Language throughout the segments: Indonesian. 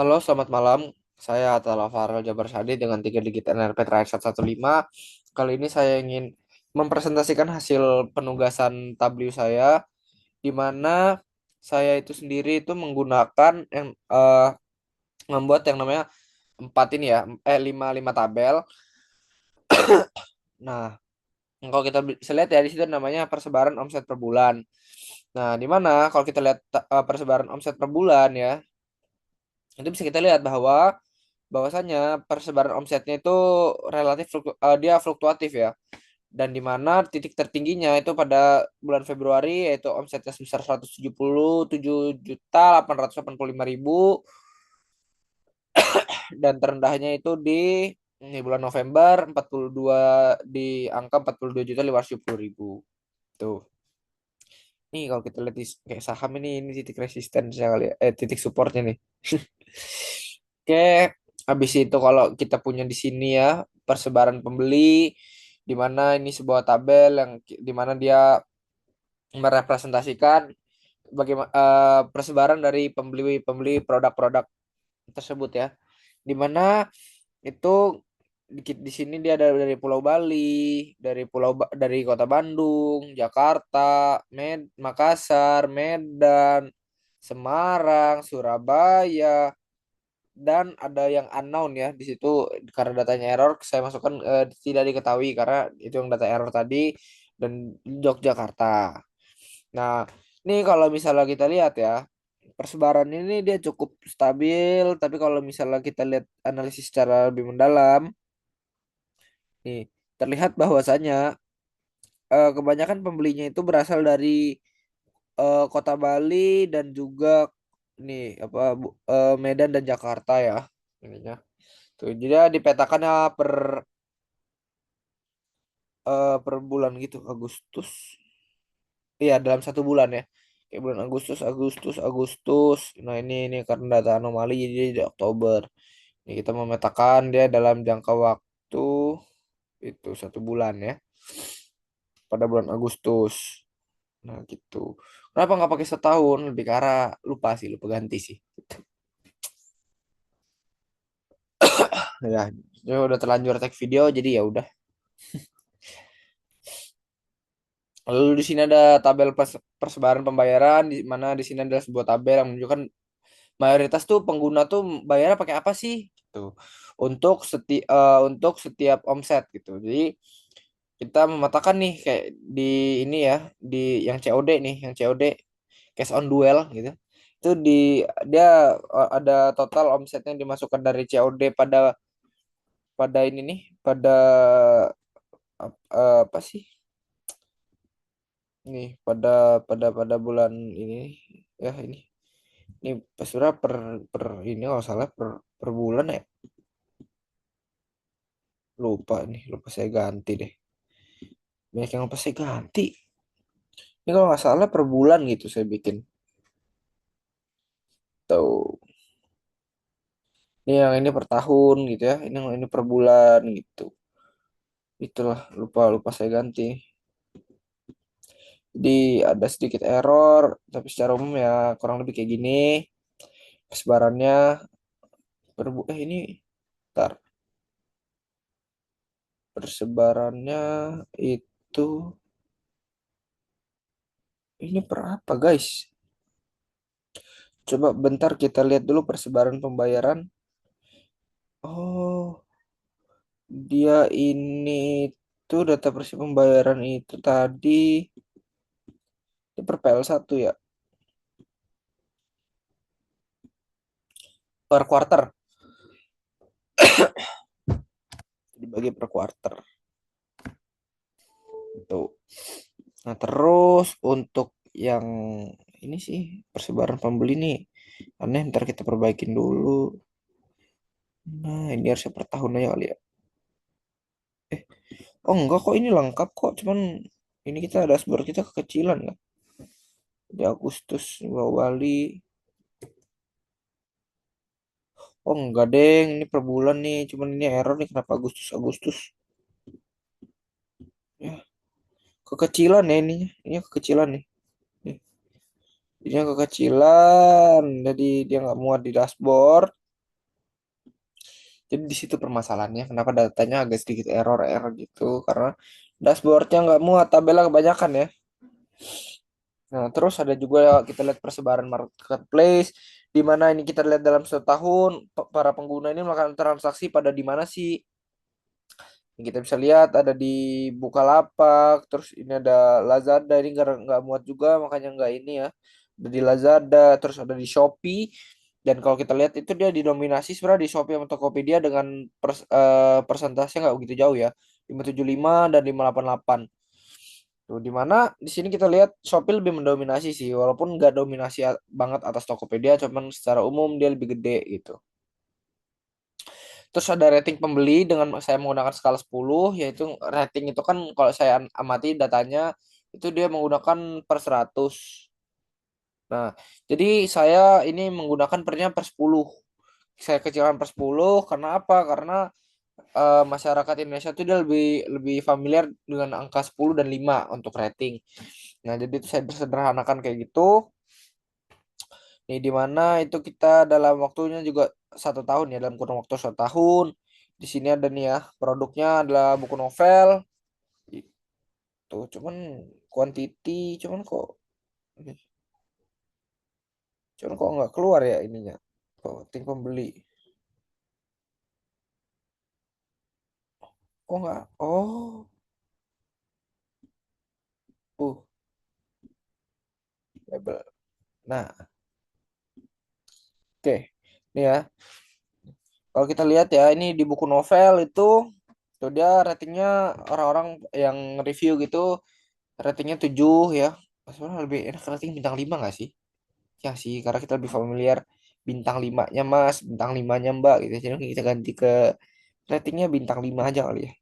Halo, selamat malam. Saya Atala Farel Jabar Sadi dengan 3 digit NRP terakhir 115. Kali ini saya ingin mempresentasikan hasil penugasan Tableau saya, di mana saya itu sendiri itu menggunakan membuat yang namanya 4 ini ya, 5 tabel. Nah, kalau kita bisa lihat ya di situ namanya persebaran omset per bulan. Nah, di mana kalau kita lihat persebaran omset per bulan ya, itu bisa kita lihat bahwasanya persebaran omsetnya itu relatif dia fluktuatif ya. Dan di mana titik tertingginya itu pada bulan Februari yaitu omsetnya sebesar 177.885.000 dan terendahnya itu di bulan November 42 di angka 42.570.000. Tuh. Nih kalau kita lihat di kayak saham ini titik resistennya kali ya. Titik supportnya nih. Oke, habis itu kalau kita punya di sini ya persebaran pembeli di mana ini sebuah tabel yang di mana dia merepresentasikan bagaimana persebaran dari pembeli-pembeli produk-produk tersebut ya. Di mana itu di sini dia ada dari Pulau Bali, dari Kota Bandung, Jakarta, Makassar, Medan, Semarang, Surabaya, dan ada yang unknown ya di situ karena datanya error saya masukkan tidak diketahui karena itu yang data error tadi dan Yogyakarta. Nah, ini kalau misalnya kita lihat ya persebaran ini dia cukup stabil tapi kalau misalnya kita lihat analisis secara lebih mendalam nih terlihat bahwasanya kebanyakan pembelinya itu berasal dari Kota Bali dan juga nih Medan dan Jakarta ya ininya. Tuh, jadi dia dipetakannya per bulan gitu, Agustus. Iya, dalam satu bulan ya. Kayak bulan Agustus, Agustus, Agustus. Nah, ini karena data anomali jadi di Oktober. Ini kita memetakan dia dalam jangka waktu itu 1 bulan ya. Pada bulan Agustus. Nah, gitu. Kenapa nggak pakai setahun? Lebih karena lupa sih, lupa ganti sih. Ya udah terlanjur tag video jadi ya udah. Lalu di sini ada tabel persebaran pembayaran di mana di sini ada sebuah tabel yang menunjukkan mayoritas tuh pengguna tuh bayarnya pakai apa sih gitu. Untuk setiap omset gitu. Jadi kita memetakan nih kayak di ini ya, di yang COD nih, yang COD cash on duel gitu. Itu dia ada total omsetnya yang dimasukkan dari COD pada pada ini nih, pada apa sih? Nih pada bulan ini ya ini sebenarnya per ini kalau salah per bulan ya lupa saya ganti deh banyak yang lupa saya ganti ini kalau nggak salah per bulan gitu saya bikin tuh ini yang ini per tahun gitu ya ini yang ini per bulan gitu itulah lupa lupa saya ganti jadi ada sedikit error tapi secara umum ya kurang lebih kayak gini persebarannya ini ntar persebarannya itu ini per apa guys. Coba bentar kita lihat dulu persebaran pembayaran. Oh, dia ini tuh data pembayaran itu tadi ini per PL1 ya, per quarter, dibagi per quarter. Itu. Nah, terus untuk yang ini sih persebaran pembeli nih. Aneh, ntar kita perbaikin dulu. Nah, ini harusnya per tahun aja kali ya. Eh, oh enggak kok ini lengkap kok, cuman ini kita dashboard kita kekecilan kan. Di Agustus Bali. Oh enggak deng, ini per bulan nih, cuman ini error nih kenapa Agustus Agustus. Ya, kekecilan ya ini kekecilan nih. Nih, ini kekecilan, jadi dia nggak muat di dashboard. Jadi di situ permasalahannya kenapa datanya agak sedikit error gitu karena dashboardnya nggak muat, tabelnya kebanyakan ya. Nah, terus ada juga kita lihat persebaran marketplace, di mana ini kita lihat dalam setahun para pengguna ini melakukan transaksi pada di mana sih? Kita bisa lihat ada di Bukalapak, terus ini ada Lazada, ini nggak muat juga makanya nggak ini ya. Ada di Lazada, terus ada di Shopee. Dan kalau kita lihat itu dia didominasi sebenarnya di Shopee sama Tokopedia dengan persentase nggak begitu jauh ya. 575 dan 588. Tuh, di mana di sini kita lihat Shopee lebih mendominasi sih, walaupun nggak dominasi banget atas Tokopedia, cuman secara umum dia lebih gede gitu. Terus ada rating pembeli dengan saya menggunakan skala 10, yaitu rating itu kan kalau saya amati datanya itu dia menggunakan per 100. Nah, jadi saya ini menggunakan pernya per 10. Saya kecilkan per 10 karena apa? Karena masyarakat Indonesia itu dia lebih lebih familiar dengan angka 10 dan 5 untuk rating. Nah, jadi itu saya sederhanakan kayak gitu. Nih di mana itu kita dalam waktunya juga 1 tahun ya, dalam kurun waktu 1 tahun. Di sini ada nih ya, produknya adalah buku novel. Itu cuman quantity, cuman kok nggak keluar ya ininya. Oh, tim pembeli. Kok nggak? Oh, uh, label. Nah, oke. Nih ya, kalau kita lihat ya, ini di buku novel itu dia ratingnya orang-orang yang review gitu, ratingnya 7 ya. Sebenarnya lebih enak rating bintang 5 nggak sih? Ya sih, karena kita lebih familiar bintang 5-nya Mas, bintang 5-nya Mbak gitu. Jadi kita ganti ke ratingnya bintang 5 aja kali ya.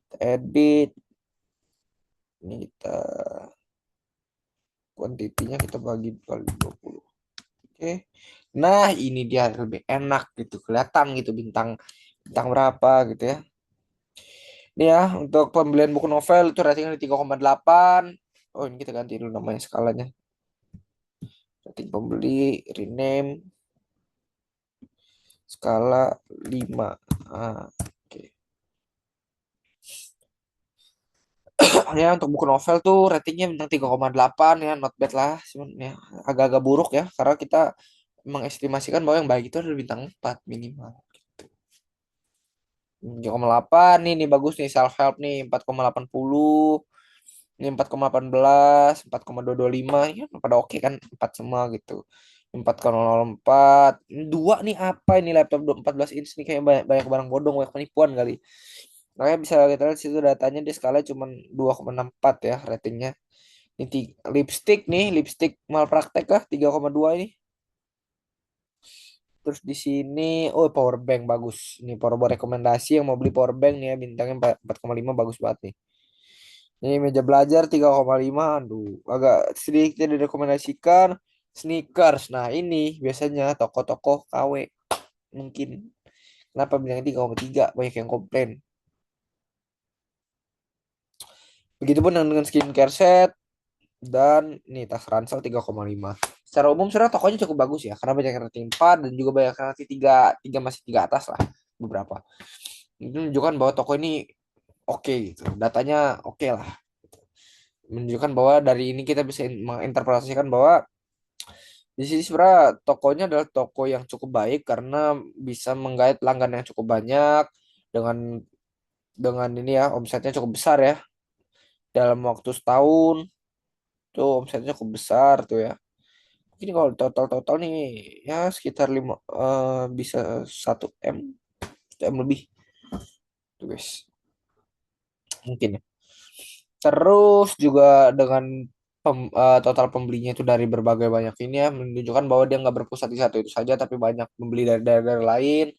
Kita edit, ini kita kuantitinya kita bagi kali 20. Oke. Nah, ini dia lebih enak gitu, kelihatan gitu bintang bintang berapa gitu ya. Ini ya, untuk pembelian buku novel itu ratingnya di 3,8. Oh, ini kita ganti dulu namanya skalanya. Rating pembeli, rename, skala 5. Ah, oke. Ya untuk buku novel tuh ratingnya bintang 3,8 ya, not bad lah. Cuman ya agak-agak buruk ya karena kita mengestimasikan bahwa yang baik itu adalah bintang 4 minimal. 3,8 nih, nih bagus nih, self help nih 4,80. Ini 4,18, 4,225 ya pada oke kan, 4 semua gitu. 4,04. Ini dua nih apa ini laptop 14 inch nih, kayak banyak, banyak barang bodong, banyak penipuan kali. Makanya bisa kita lihat situ datanya di skala cuma 2,64 ya ratingnya. Ini lipstick nih, lipstick malpraktek kah 3,2 ini. Terus di sini, oh power bank bagus. Ini power bank rekomendasi yang mau beli power bank nih ya, bintangnya 4,5 bagus banget nih. Ini meja belajar 3,5. Aduh, agak sedikit direkomendasikan. Sneakers. Nah, ini biasanya toko-toko KW mungkin. Kenapa bilangnya 3,3? Banyak yang komplain. Begitupun dengan skincare set dan nih tas ransel 3,5. Secara umum sebenarnya tokonya cukup bagus ya, karena banyak yang rating 4 dan juga banyak yang rating 3, 3 masih 3 atas lah beberapa. Itu menunjukkan bahwa toko ini oke gitu. Datanya oke lah. Menunjukkan bahwa dari ini kita bisa menginterpretasikan bahwa di sini sebenarnya tokonya adalah toko yang cukup baik karena bisa menggait pelanggan yang cukup banyak dengan ini ya, omsetnya cukup besar ya. Dalam waktu setahun tuh omsetnya cukup besar tuh ya. Mungkin kalau total nih ya sekitar bisa 1 M, 1 M lebih tuh guys. Mungkin ya. Terus juga dengan total pembelinya itu dari berbagai banyak ini ya, menunjukkan bahwa dia nggak berpusat di satu itu saja tapi banyak membeli dari daerah lain.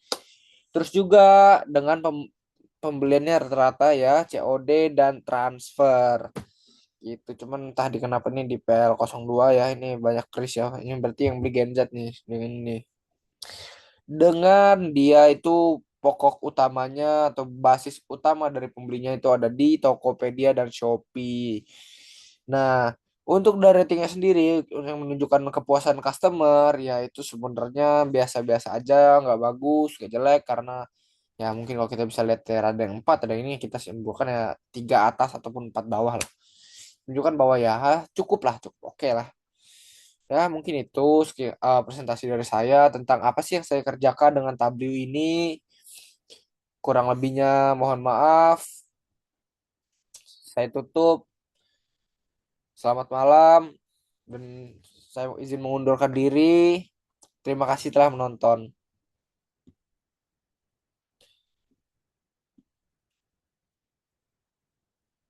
Terus juga dengan pembeliannya rata-rata ya COD dan transfer gitu. Cuman entah di kenapa nih di PL02 ya ini banyak kris ya. Ini berarti yang beli Gen Z nih dengan ini. Dengan dia itu pokok utamanya atau basis utama dari pembelinya itu ada di Tokopedia dan Shopee. Nah, Untuk dari ratingnya sendiri yang menunjukkan kepuasan customer ya itu sebenarnya biasa-biasa aja, nggak bagus, nggak jelek karena ya mungkin kalau kita bisa lihat ya ada yang empat, ada ini kita simpulkan ya tiga atas ataupun empat bawah lah. Menunjukkan bahwa ya cukup lah, cukup oke lah. Ya mungkin itu presentasi dari saya tentang apa sih yang saya kerjakan dengan Tableau ini. Kurang lebihnya mohon maaf. Saya tutup. Selamat malam dan saya izin mengundurkan diri. Terima kasih telah menonton.